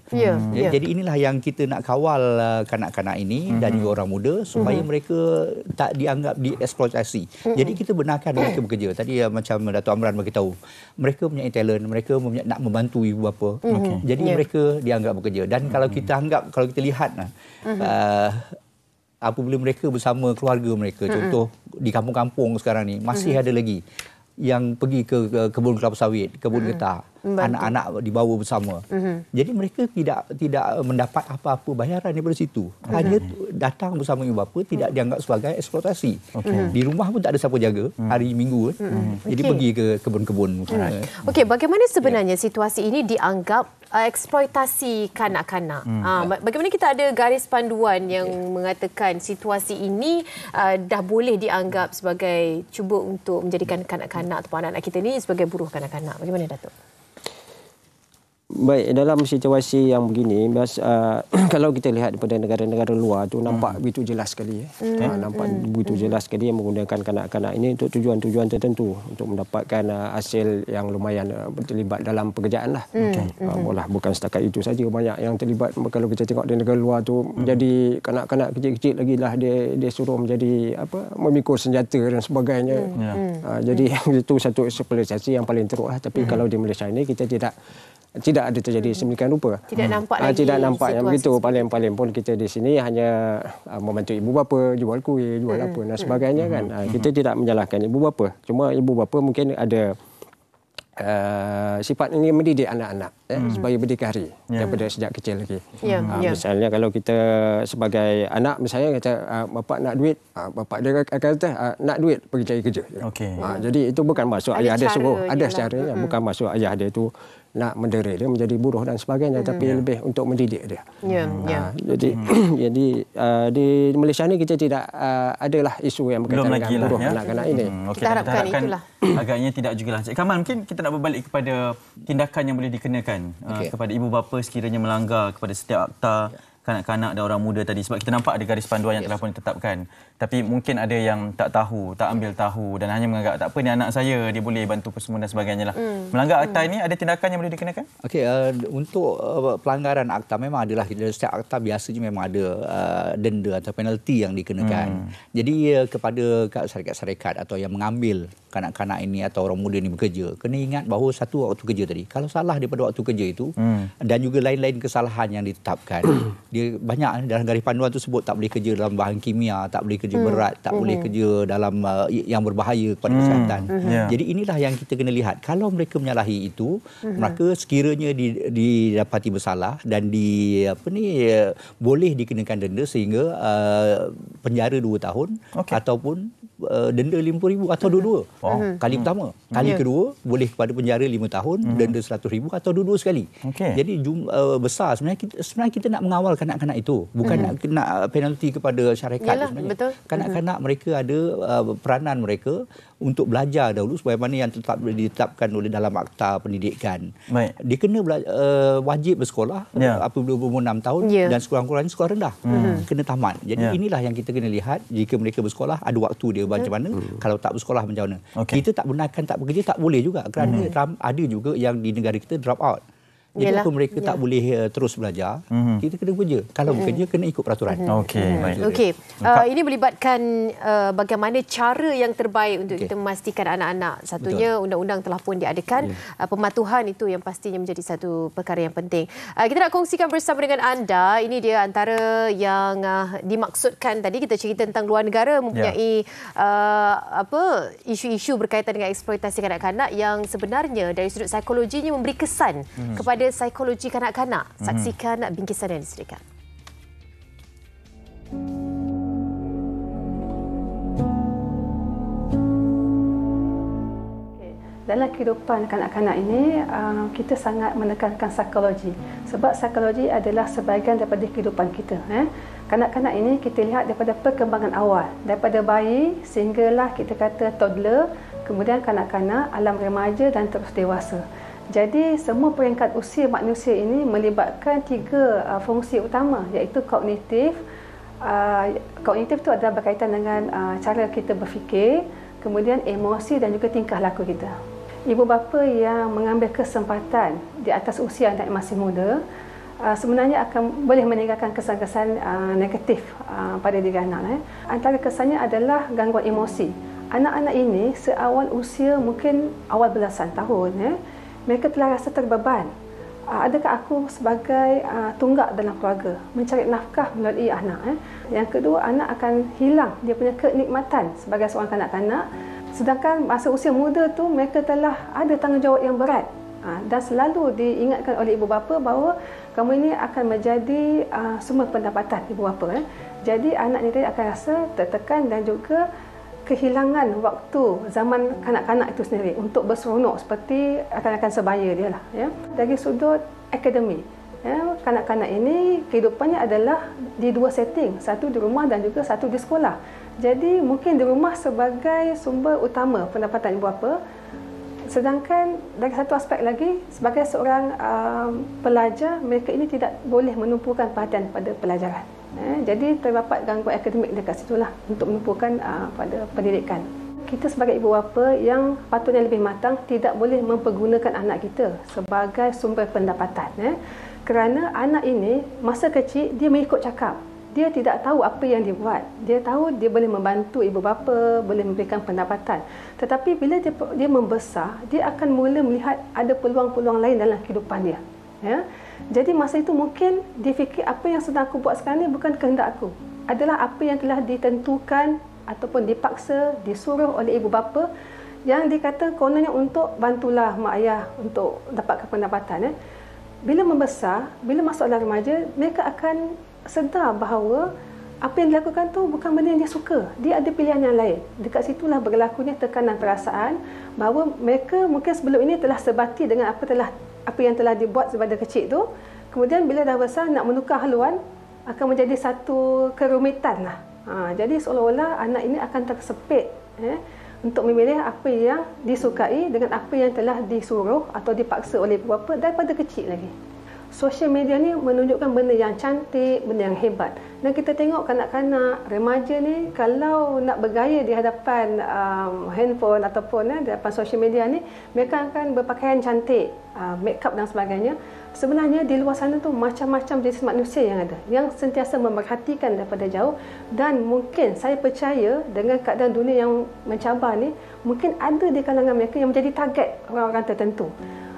Jadi inilah yang kita nak kawal kanak-kanak ini dan juga orang muda supaya mereka tak dianggap dieksploitasi. Jadi kita benarkan mereka bekerja. Tadi macam Dato' Amran beritahu, mereka punya talent, mereka nak membantu ibu bapa. Jadi mereka dianggap bekerja. Dan kalau kita lihat apabila mereka bersama keluarga mereka, contoh di kampung-kampung sekarang ni masih ada lagi yang pergi ke kebun kelapa sawit, kebun getah, anak-anak dibawa bersama. Jadi mereka tidak mendapat apa-apa bayaran daripada situ. Hanya datang bersama ibu bapa, tidak dianggap sebagai eksploitasi. Di rumah pun tak ada siapa jaga hari Minggu. Jadi pergi ke kebun-kebun. Okey, bagaimana sebenarnya situasi ini dianggap eksploitasi kanak-kanak? Bagaimana kita ada garis panduan yang mengatakan situasi ini dah boleh dianggap sebagai cuba untuk menjadikan kanak-kanak atau anak-anak kita ni sebagai buruh kanak-kanak? Bagaimana, Datuk? Baik, dalam situasi yang begini, kalau kita lihat daripada negara-negara luar tu nampak begitu jelas sekali. Nampak begitu jelas sekali yang menggunakan kanak-kanak ini untuk tujuan-tujuan tertentu, untuk mendapatkan hasil yang lumayan terlibat dalam pekerjaan lah. Bukan setakat itu saja, banyak yang terlibat. Kalau kita tengok di negara luar tu, menjadi kanak-kanak kecil-kecil lagi lah dia suruh menjadi memikul senjata dan sebagainya. Jadi itu satu eksploitasi yang paling teruk lah. Tapi kalau di Malaysia ini kita tidak ada terjadi sedemikian rupa. Tidak nampak lagi. Tidak nampak yang begitu. Paling-paling pun kita di sini hanya membantu ibu bapa, jual kuih, jual apa dan sebagainya kan. Kita tidak menyalahkan ibu bapa. Cuma ibu bapa mungkin ada sifat ini mendidik anak-anak supaya berdikari daripada sejak kecil lagi. Misalnya kalau kita sebagai anak misalnya kata bapak nak duit, bapak dia akan kata nak duit pergi cari kerja. Jadi itu bukan maksud ayah dia suruh, ada caranya. Bukan maksud ayah dia itu nak mendera dia menjadi buruh dan sebagainya, tapi lebih untuk mendidik dia. Jadi di Malaysia ni kita tidak adalah isu yang berkaitan dengan buruh anak-anak ini. Kita harapkan itulah. Agaknya tidak jugalah. Cik Kamal, mungkin kita nak berbalik kepada tindakan yang boleh dikenakan kepada ibu bapa sekiranya melanggar kepada setiap akta kanak-kanak dan orang muda tadi, sebab kita nampak ada garis panduan yang telah pun ditetapkan, tapi mungkin ada yang tak tahu, tak ambil tahu dan hanya menganggap tak apa ni anak saya, dia boleh bantu semua dan sebagainya lah. Melanggar akta ini ada tindakan yang boleh dikenakan? Untuk pelanggaran akta memang adalah, setiap akta biasanya memang ada denda atau penalti yang dikenakan. Jadi kepada syarikat-syarikat atau yang mengambil kanak-kanak ini atau orang muda ini bekerja, kena ingat bahawa satu waktu kerja tadi, kalau salah daripada waktu kerja itu dan juga lain-lain kesalahan yang ditetapkan, dia banyak dalam garis panduan tu sebut tak boleh kerja dalam bahan kimia, tak boleh kerja berat, tak boleh kerja dalam yang berbahaya kepada kesihatan. Jadi inilah yang kita kena lihat. Kalau mereka menyalahi itu, maka sekiranya didapati bersalah dan boleh dikenakan denda sehingga penjara 2 tahun ataupun denda RM50,000 atau dua-dua. Kali pertama. Kali kedua boleh kepada penjara 5 tahun, denda RM100,000 atau dua-dua sekali. Jadi besar. Sebenarnya kita nak mengawal kanak-kanak itu, bukan nak penalti kepada syarikat. Betul. Kanak-kanak mereka ada peranan mereka untuk belajar dahulu sebagaimana yang ditetapkan oleh dalam akta pendidikan. Dia kena wajib bersekolah apabila berumur 6 tahun dan sekurang-kurangnya sekolah rendah. Kena tamat. Jadi inilah yang kita kena lihat. Jika mereka bersekolah, ada waktu dia macam mana. Kalau tak bersekolah macam mana. Kita tak benarkan tak bekerja, tak boleh juga. Kerana ada juga yang di negara kita drop out. Jadi apa mereka tak boleh terus belajar, kita kena bekerja. Kalau bekerja, kena ikut peraturan. Okey. Ini melibatkan bagaimana cara yang terbaik untuk kita memastikan anak-anak. Satunya undang-undang telah pun diadakan. Pematuhan itu yang pastinya menjadi satu perkara yang penting. Kita nak kongsikan bersama dengan anda. Ini dia antara yang dimaksudkan tadi. Kita cerita tentang luar negara mempunyai isu-isu berkaitan dengan eksploitasi kanak-kanak yang sebenarnya dari sudut psikologinya memberi kesan kepada psikologi kanak-kanak. Saksikan bingkisan yang disediakan. Dalam kehidupan kanak-kanak ini, kita sangat menekankan psikologi. Sebab psikologi adalah sebahagian daripada kehidupan kita. Kanak-kanak ini kita lihat daripada perkembangan awal. Daripada bayi sehinggalah kita kata toddler, kemudian kanak-kanak, alam remaja dan terus dewasa. Jadi semua peringkat usia manusia ini melibatkan 3 fungsi utama, iaitu kognitif. Kognitif itu adalah berkaitan dengan cara kita berfikir, kemudian emosi dan juga tingkah laku kita. Ibu bapa yang mengambil kesempatan di atas usia anak masih muda sebenarnya akan boleh meninggalkan kesan-kesan negatif pada diri anak. Antara kesannya adalah gangguan emosi. Anak-anak ini seawal usia mungkin awal belasan tahun, mereka telah rasa terbeban. Adakah aku sebagai tunggak dalam keluarga, mencari nafkah melalui anak? Yang kedua, anak akan hilang dia punya kenikmatan sebagai seorang kanak-kanak. Sedangkan masa usia muda tu mereka telah ada tanggungjawab yang berat. Dan selalu diingatkan oleh ibu bapa bahawa kamu ini akan menjadi sumber pendapatan ibu bapa. Jadi anak ini akan rasa tertekan dan juga kehilangan waktu zaman kanak-kanak itu sendiri untuk berseronok seperti rakan-rakan sebaya dia lah. Dari sudut akademik, kanak-kanak ini kehidupannya adalah di 2 setting, satu di rumah dan juga satu di sekolah. Jadi mungkin di rumah sebagai sumber utama pendapatan ibu bapa, sedangkan dari satu aspek lagi sebagai seorang pelajar, mereka ini tidak boleh menumpukan perhatian pada pelajaran. Jadi terdapat gangguan akademik dekat situlah untuk menumpukan pada pendidikan. Kita sebagai ibu bapa yang patutnya lebih matang tidak boleh mempergunakan anak kita sebagai sumber pendapatan. Kerana anak ini masa kecil dia mengikut cakap. Dia tidak tahu apa yang dia buat. Dia tahu dia boleh membantu ibu bapa, boleh memberikan pendapatan. Tetapi bila dia membesar, dia akan mula melihat ada peluang-peluang lain dalam kehidupan dia. Jadi masa itu mungkin dia fikir apa yang sedang aku buat sekarang ni bukan kehendak aku. Adalah apa yang telah ditentukan ataupun dipaksa, disuruh oleh ibu bapa yang dikata kononnya untuk bantulah mak ayah untuk dapatkan pendapatan. Bila membesar, bila masuk dalam remaja, mereka akan sedar bahawa apa yang dilakukan tu bukan benda yang dia suka. Dia ada pilihan yang lain. Dekat situlah berlakunya tekanan perasaan bahawa mereka mungkin sebelum ini telah sebati dengan apa yang telah dibuat daripada kecil tu. Kemudian bila dah besar nak menukar haluan akan menjadi satu kerumitan lah. Jadi seolah-olah anak ini akan tersepit untuk memilih apa yang disukai dengan apa yang telah disuruh atau dipaksa oleh ibu bapa daripada kecil lagi. Sosial media ni menunjukkan benda yang cantik, benda yang hebat. Dan kita tengok kanak-kanak, remaja ni kalau nak bergaya di hadapan handphone ataupun di hadapan sosial media ni, mereka akan berpakaian cantik, make up dan sebagainya. Sebenarnya di luar sana tu macam-macam jenis manusia yang ada, yang sentiasa memerhatikan daripada jauh. Dan mungkin saya percaya dengan keadaan dunia yang mencabar ni, mungkin ada di kalangan mereka yang menjadi target orang-orang tertentu.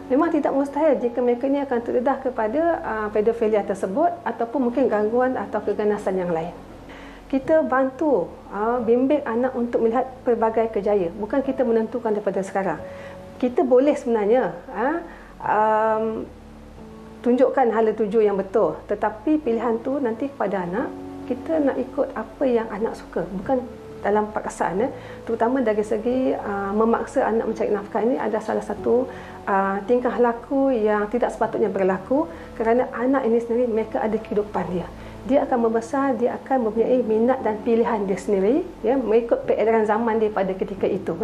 Memang tidak mustahil jika mereka ini akan terdedah kepada pedofilia tersebut ataupun mungkin gangguan atau keganasan yang lain. Kita bantu bimbing anak untuk melihat pelbagai kejayaan. Bukan kita menentukan daripada sekarang. Kita boleh sebenarnya tunjukkan hala tuju yang betul. Tetapi pilihan tu nanti kepada anak, kita nak ikut apa yang anak suka. Bukan dalam paksaan, terutama dari segi memaksa anak mencari nafkah ini ada salah satu tingkah laku yang tidak sepatutnya berlaku, kerana anak ini sendiri mereka ada kehidupan dia. Dia akan membesar, dia akan mempunyai minat dan pilihan dia sendiri, mengikut peredaran zaman dia pada ketika itu.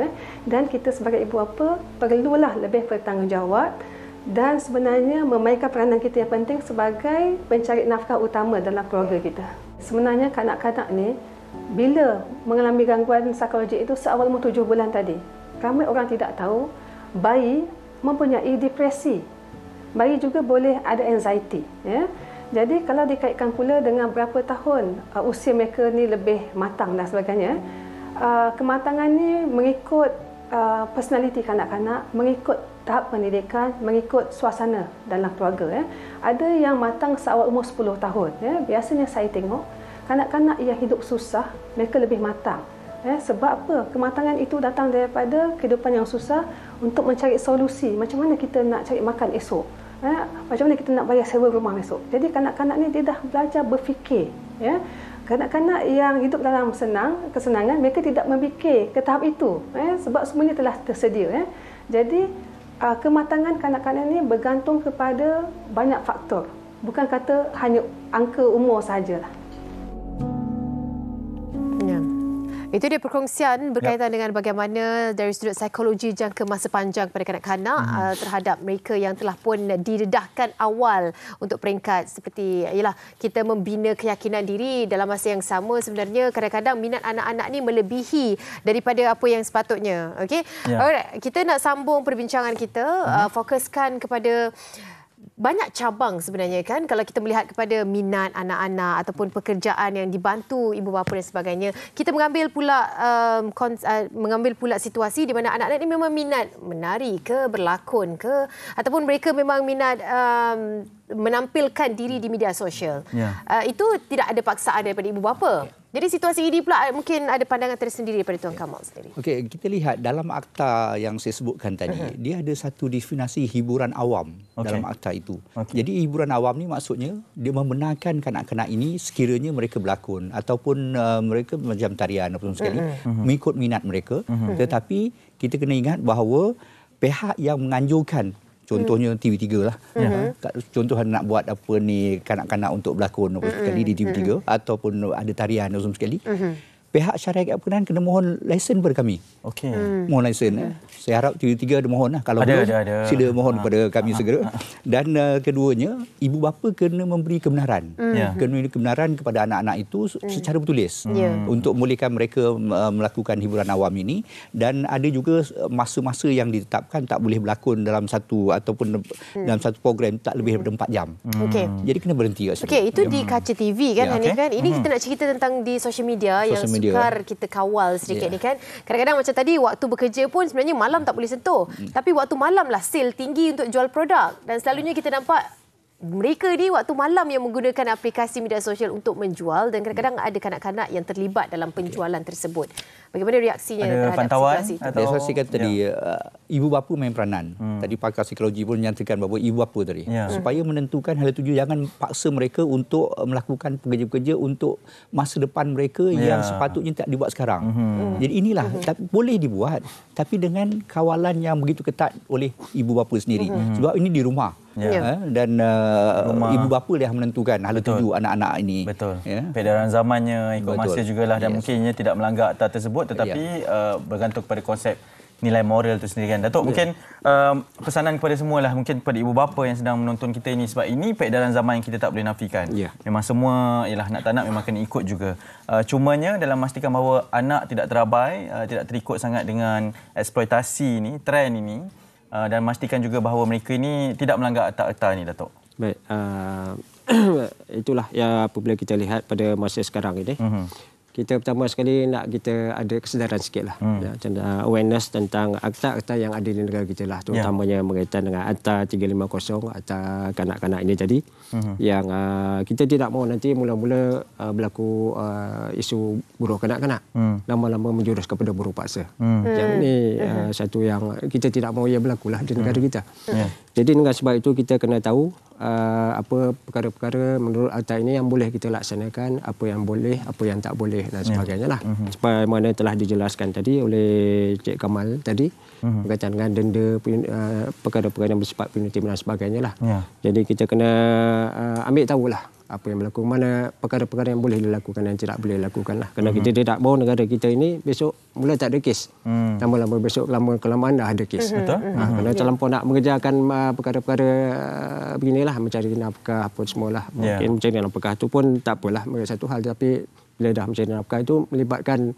Dan kita sebagai ibu bapa perlulah lebih bertanggungjawab dan sebenarnya memainkan peranan kita yang penting sebagai pencari nafkah utama dalam keluarga kita. Sebenarnya kanak-kanak ni bila mengalami gangguan psikologi itu seawal umur 7 bulan tadi, ramai orang tidak tahu bayi mempunyai depresi. bayi juga boleh ada anxiety. Ya. Jadi kalau dikaitkan pula dengan berapa tahun usia mereka ni lebih matang dan sebagainya, kematangan ni mengikut personaliti kanak-kanak, mengikut tahap pendidikan, mengikut suasana dalam keluarga. Ya. Ada yang matang seawal umur 10 tahun. Ya. Biasanya saya tengok kanak-kanak yang hidup susah, mereka lebih matang. Ya. Sebab apa? Kematangan itu datang daripada kehidupan yang susah untuk mencari solusi. Macam mana kita nak cari makan esok? Ya, macam mana kita nak bayar sewa rumah besok. Jadi kanak-kanak ni dia dah belajar berfikir. Ya. Kanak-kanak yang hidup dalam kesenangan, mereka tidak memikir ke tahap itu. Ya, sebab semuanya telah tersedia. Ya. Jadi kematangan kanak-kanak ni bergantung kepada banyak faktor. Bukan kata hanya angka umur sahajalah. Ya. Itu dia perkongsian berkaitan dengan bagaimana dari sudut psikologi jangka masa panjang pada kanak-kanak terhadap mereka yang telah pun didedahkan awal untuk peringkat seperti ialah kita membina keyakinan diri. Dalam masa yang sama sebenarnya kadang-kadang minat anak-anak ni melebihi daripada apa yang sepatutnya. Okey. Alright, kita nak sambung perbincangan kita, fokuskan kepada banyak cabang sebenarnya kan kalau kita melihat kepada minat anak-anak ataupun pekerjaan yang dibantu ibu bapa dan sebagainya. Kita mengambil pula situasi di mana anak-anak ini memang minat menari ke, berlakon ke, ataupun mereka memang minat menampilkan diri di media sosial. Itu tidak ada paksaan daripada ibu bapa. Jadi situasi ini pula mungkin ada pandangan tersendiri daripada Tuan Kamal sendiri. Okey, kita lihat dalam akta yang saya sebutkan tadi, dia ada satu definisi hiburan awam dalam akta itu. Jadi hiburan awam ni maksudnya dia membenarkan kanak-kanak ini sekiranya mereka berlakon ataupun mereka macam tarian ataupun sekali mengikut minat mereka. Tetapi kita kena ingat bahawa pihak yang menganjurkan, contohnya TV3 lah. Contoh nak buat apa ni kanak-kanak untuk berlakon sekali di TV3 ataupun ada tarian atau sekali. Pihak syarikat berkenaan kena mohon lesen kepada kami. Mohon lesen. Saya harap TV3 ada mohon lah. Kalau belum, sila mohon kepada kami segera. Dan keduanya, ibu bapa kena memberi kebenaran. Kena memberi kebenaran kepada anak-anak itu secara bertulis. Untuk membolehkan mereka melakukan hiburan awam ini. Dan ada juga masa-masa yang ditetapkan tak boleh berlakon dalam satu ataupun dalam satu program tak lebih daripada 4 jam. Jadi kena berhenti kat situ. Itu di kaca TV kan, Hanif kan? Ini kita nak cerita tentang di social media yang sukar kita kawal sedikit ni kan. Kadang-kadang macam tadi waktu bekerja pun sebenarnya malam tak boleh sentuh. Tapi waktu malam lah sale tinggi untuk jual produk. Dan selalunya kita nampak mereka ni waktu malam yang menggunakan aplikasi media sosial untuk menjual dan kadang-kadang ada kanak-kanak yang terlibat dalam penjualan tersebut. Bagaimana reaksinya terhadap situasi itu? Saya kata tadi, ibu bapa main peranan. Tadi pakar psikologi pun menyatakan bahawa ibu bapa tadi. Supaya menentukan hal itu, jangan paksa mereka untuk melakukan pekerja-pekerja untuk masa depan mereka yang sepatutnya tak dibuat sekarang. Jadi inilah, boleh dibuat. Tapi dengan kawalan yang begitu ketat oleh ibu bapa sendiri. Sebab ini di rumah. Dan ibu bapa yang menentukan hala tuju anak-anak ini. Peredaran zamannya ikut masa jugalah dan mungkinnya tidak melanggar akta tersebut tetapi bergantung kepada konsep nilai moral itu sendiri kan. Datuk, mungkin pesanan kepada semualah, mungkin kepada ibu bapa yang sedang menonton kita ini, sebab ini peredaran zaman yang kita tak boleh nafikan. Memang semua ialah nak tak nak memang kena ikut juga. Cumanya dalam memastikan bahawa anak tidak terabai, tidak terikut sangat dengan eksploitasi ini, trend ini, dan memastikan juga bahawa mereka ini tidak melanggar akta-akta ini, Datuk. Baik, itulah ya apabila kita lihat pada masa sekarang ini. Kita pertama sekali nak kita ada kesedaran sikitlah, awareness tentang akta-akta yang ada di negara kita lah, terutamanya berkaitan dengan akta 350, akta kanak-kanak ini tadi, yang kita tidak mahu nanti mula-mula berlaku isu buruh kanak-kanak, lama-lama menjurus kepada buruh paksa. Yang ini satu yang kita tidak mahu ia berlaku lah di negara kita. Jadi dengan sebab itu kita kena tahu apa perkara-perkara menurut akta ini yang boleh kita laksanakan, apa yang boleh, apa yang tak boleh dan sebagainya lah. Seperti mana telah dijelaskan tadi oleh Cik Kamal tadi, berkaitan dengan denda, perkara-perkara yang bersifat punitif dan sebagainya lah. Jadi kita kena ambil tahulah apa yang berlaku, mana perkara-perkara yang boleh dilakukan dan tidak boleh dilakukan lah. Kerana kita tidak mahu negara kita ini besok mula tak ada kes. Lama-lama besok kelamaan dah ada kes. Kerana terlampau nak mengerjakan perkara-perkara beginilah, mencari nafkah apa semualah. Mungkin mencari nafkah itu pun tak apalah, satu hal, tapi bila dah mencari nafkah itu melibatkan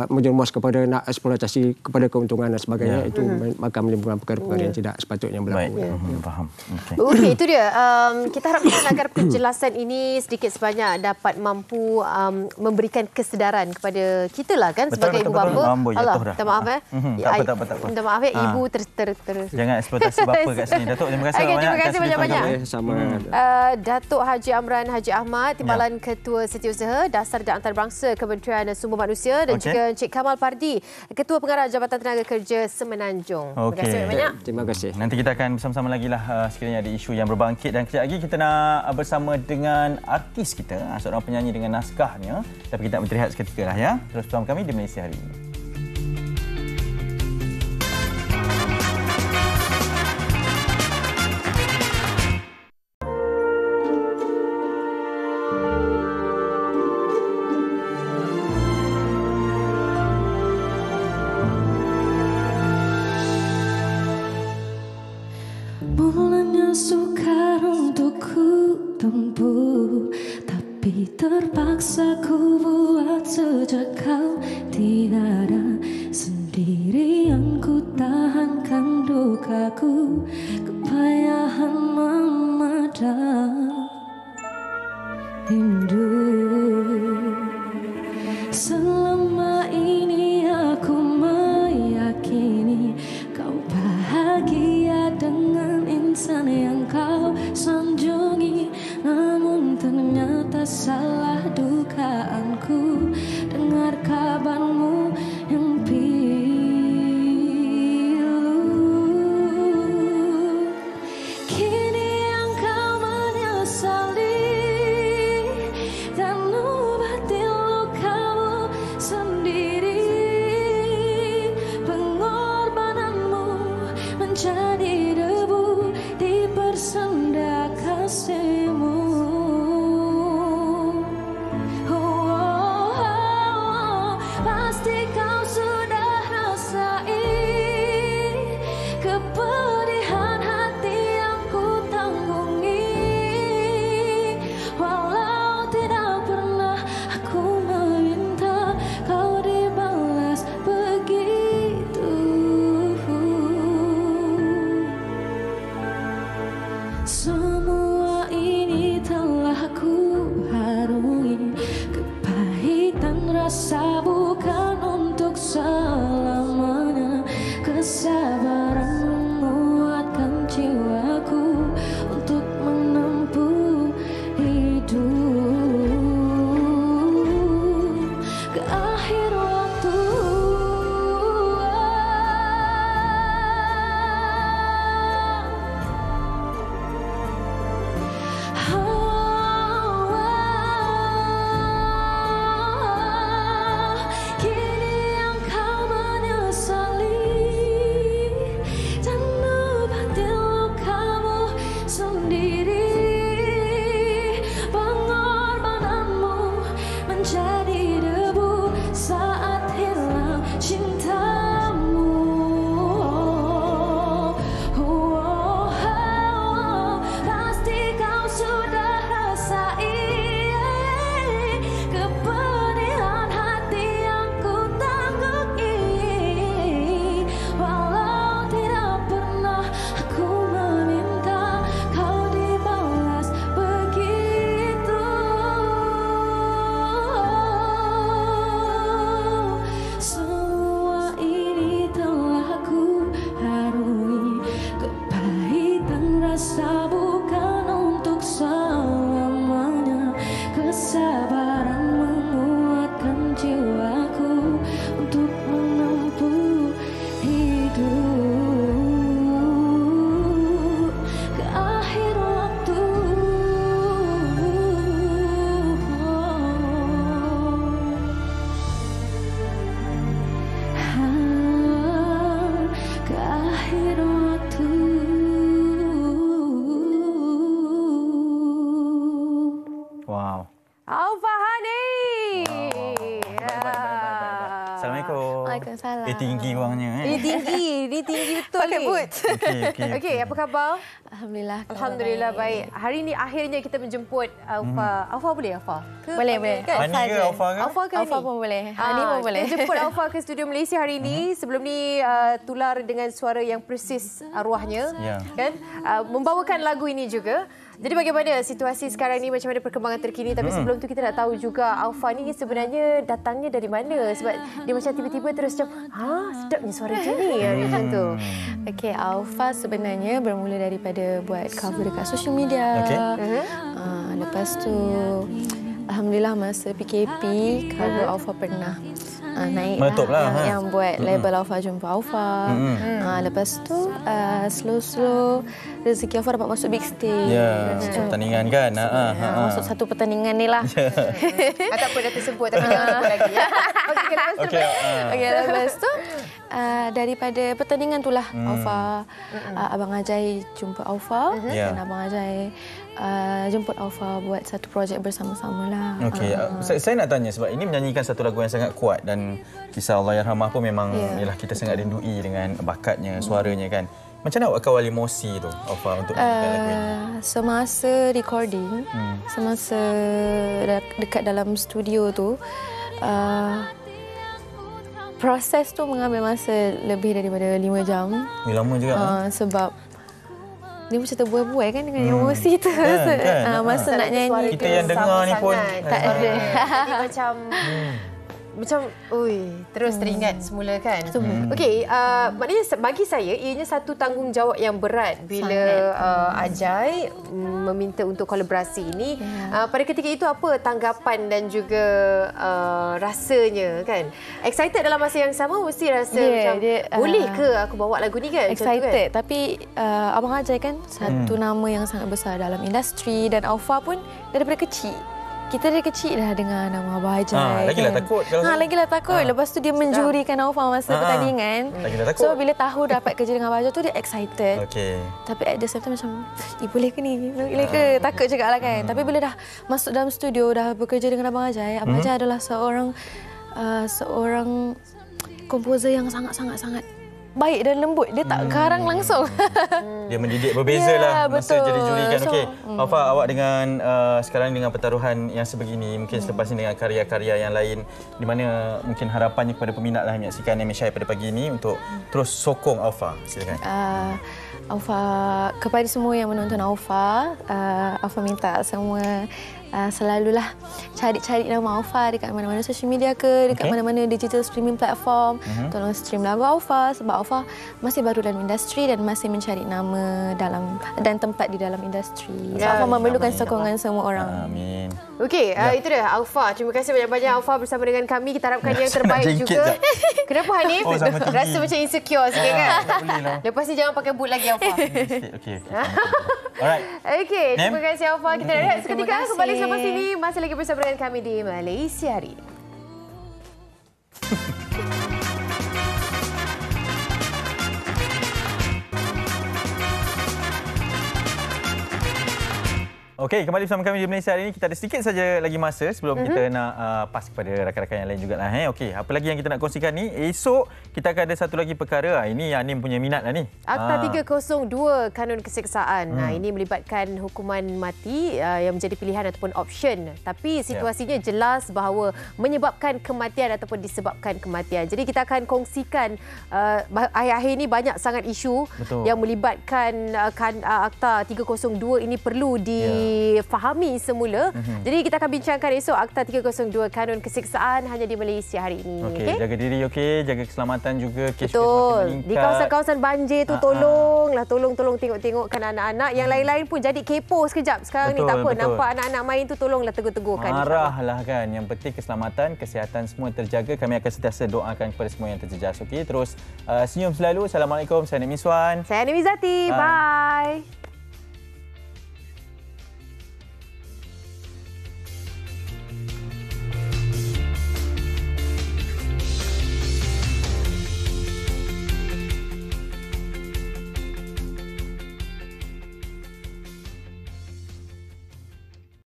menjerumus kepada nak eksploitasi kepada keuntungan dan sebagainya, itu akan menimbulkan perkara-perkara yang tidak sepatutnya berlaku. Faham. Okey, itu dia. Kita harapkan agar penjelasan ini sedikit sebanyak dapat mampu memberikan kesedaran kepada kita lah kan, sebagai ibu bapa. Allah, minta maaf Tak apa. Minta maaf ibu Jangan eksploitasi bapa kat sini. Datuk, terima kasih banyak. Terima kasih banyak-banyak. Sama. Datuk Haji Amran Haji Ahmad, Timbalan Ketua Setiausaha Dasar dan Antarabangsa Kementerian Sumber Manusia, dan juga Encik Kamal Pardi, Ketua Pengarah Jabatan Tenaga Kerja Semenanjung. Terima kasih banyak. Terima kasih. Nanti kita akan bersama-sama lagi lah sekiranya ada isu yang berbangkit, dan kejap lagi kita nak bersama dengan artis kita, seorang penyanyi dengan naskahnya. Tapi kita nak berehat seketika lah ya. Terus bersama kami di Malaysia Hari Ini. Mulanya sukar untuk ku tempuh, tapi terpaksa ku buat sejak kau tiada. Sendirian ku tahankan dukaku, kepayahan memadam rindu. Selama ini aku meyakini kau bahagia dengan insan yang kau sanjungi, namun ternyata salah dugaanku. Dengar kabarmu yang pilu, kini yang kau menyesali dan obati lukamu sendiri. Pengorbananmu menjadi debu di persenda kasihmu. Pasti kau sudah rasai kepedihan hati yang ku tanggungi. Walau tidak pernah aku meminta kau dibalas begitu. Semua ini telah ku harungi, kepahitan rasa bukan untuk selamanya. Kesabaran menguatkan jiwaku untuk menempuh hidup ke akhir waktu. Kini yang kau menyesali dan obati lukamu sendiri. Pengorbananmu menjadi debu saat hilang cintamu. Pasti kau sudah rasai kepedihan hati yang ku tanggungi. Walau tidak pernah aku meminta kau dibalas begitu. Semua ini telah ku harungi, kepahitan rasa bukan untuk selamanya. Kesabaran menguatkan jiwaku untuk menempuh hidup ke akhir waktu. Ke akhir waktu. Wow. Al-Fahani. Baik. Assalamualaikum Assalamualaikum. Waalaikumsalam. Tinggi orangnya. Ini tinggi betul Pakai ni. boot. Okey, apa khabar? Alhamdulillah. Alhamdulillah baik. Hari ini akhirnya kita menjemput Alfa. Alfa boleh Alfa? Boleh. Hani ke Alfa ke? Alfa ke Alfa Hani? pun boleh. Hani pun boleh. Kita jemput Alfa ke studio Malaysia hari ini. Sebelum ni tular dengan suara yang persis arwahnya. Kan? Membawakan lagu ini juga. Jadi bagaimana situasi sekarang ni, macam mana perkembangan terkini? Tapi sebelum tu kita nak tahu juga Alfa ni sebenarnya datangnya dari mana? Sebab dia macam tiba-tiba terus macam, sedapnya suara macam ni. Macam tu. Okey, Alfa sebenarnya bermula daripada buat cover dekat social media. Lepas tu, alhamdulillah masa PKP, cover Alfa pernah naik lah, yang buat label Alfa Jumpa Alfa. Lepas tu slow-slow rezeki Alfa dapat masuk big stage. Pertandingan kan. Masuk satu pertandingan ni lah. Tak apa dah tersebut tapi jangan sebut lagi. Okey, lepas tu daripada pertandingan itulah Alfa, Abang Ajai jumpa Alfa dan Abang Ajai jemput Alfa buat satu projek bersama-sama lah. Okey, saya nak tanya sebab ini menyanyikan satu lagu yang sangat kuat dan kisah Allahyarhamah pun memang ialah kita sangat rindui dengan bakatnya, suaranya kan. Macam mana awak kawal emosi tu Alfa untuk menyanyikan lagu ini? Semasa recording, semasa dekat dalam studio tu, proses tu mengambil masa lebih daripada 5 jam. Lama juga. Sebab dia macam terbuai-buai kan dengan emosi tu. Masa nak nyanyi. Kita yang dengar ni pun tak ada. Macam terus teringat semula kan. Okey, maknanya bagi saya ianya satu tanggungjawab yang berat bila Ajai meminta untuk kolaborasi ini. Pada ketika itu apa tanggapan dan juga rasanya kan? Excited dalam masa yang sama, mesti rasa macam boleh ke aku bawa lagu ni kan? Excited kan? Tapi Abang Ajai kan satu nama yang sangat besar dalam industri dan Alfa pun daripada kecil. Kita dari kecil dah dengar nama Abang Ajai. Lagilah takut. Lagilah takut. Lepas tu dia menjurikan Alfa masa pertandingan. Lagilah takut. So bila tahu dapat kerja dengan Abang Ajai tu dia excited. Okey. Tapi at the same time macam, boleh ke ni? Boleh ke? Takut juga lah kan. Tapi bila dah masuk dalam studio, dah bekerja dengan Abang Ajai, Abang Ajai adalah seorang komposer yang sangat-sangat baik dan lembut. Dia tak garang langsung. Dia mendidik berbeza lah masa jadi juri kan. Okey, Alfa, awak dengan sekarang dengan pertaruhan yang sebegini, mungkin selepas ini dengan karya-karya yang lain, di mana mungkin harapannya kepada peminat lah menyaksikan MSI pada pagi ini untuk terus sokong Alfa. Silakan. Alfa, kepada semua yang menonton Alfa, Alfa minta semua selalulah cari nama Alfa dekat mana-mana social media ke, dekat mana-mana digital streaming platform. Tolong stream lagu Alfa sebab Alfa masih baru dalam industri dan masih mencari nama dan tempat di dalam industri. Alfa memerlukan sokongan semua orang. Amin. Okey, itu dia Alfa. Terima kasih banyak-banyak Alfa bersama dengan kami. Kita harapkan yang terbaik juga. Kenapa Hanif? Rasa macam insecure sikit kan? Tak boleh lah. Lepas ni jangan pakai boot lagi Alfa. Okey. Alright. Okey, terima kasih Alfa. Kita rehat seketika, kembali selepas ini. Masih lagi bersama dengan kami di Malaysia hari ini. Okey, kembali bersama kami di Malaysia hari ini. Kita ada sedikit saja lagi masa sebelum kita nak pas kepada rakan-rakan yang lain jugalah. Okey, apa lagi yang kita nak kongsikan ni? Esok kita akan ada satu lagi perkara. Ini Anim punya minat lah ni. Akta 302 Kanun Keseksaan. Ini melibatkan hukuman mati yang menjadi pilihan ataupun option. Tapi situasinya jelas bahawa menyebabkan kematian ataupun disebabkan kematian. Jadi kita akan kongsikan akhir-akhir ini banyak sangat isu yang melibatkan Akta 302 ini perlu difahami semula. Jadi kita akan bincangkan esok Akta 302 Kanun Keseksaan hanya di Malaysia hari ini. Okey, jaga diri jaga keselamatan juga. Betul. Di kawasan-kawasan banjir tu tolong tengok-tengokkan anak-anak. Yang lain-lain pun jadi kepo sekejap. Sekarang ni tak apa. Nampak anak-anak main tu tolonglah tegur-tegurkan. Marahlah kan. Yang penting keselamatan, kesihatan semua terjaga. Kami akan sentiasa doakan kepada semua yang terjejas. Okey, terus senyum selalu. Assalamualaikum. Saya Naimi Miswan. Saya Naimi Zati. Bye.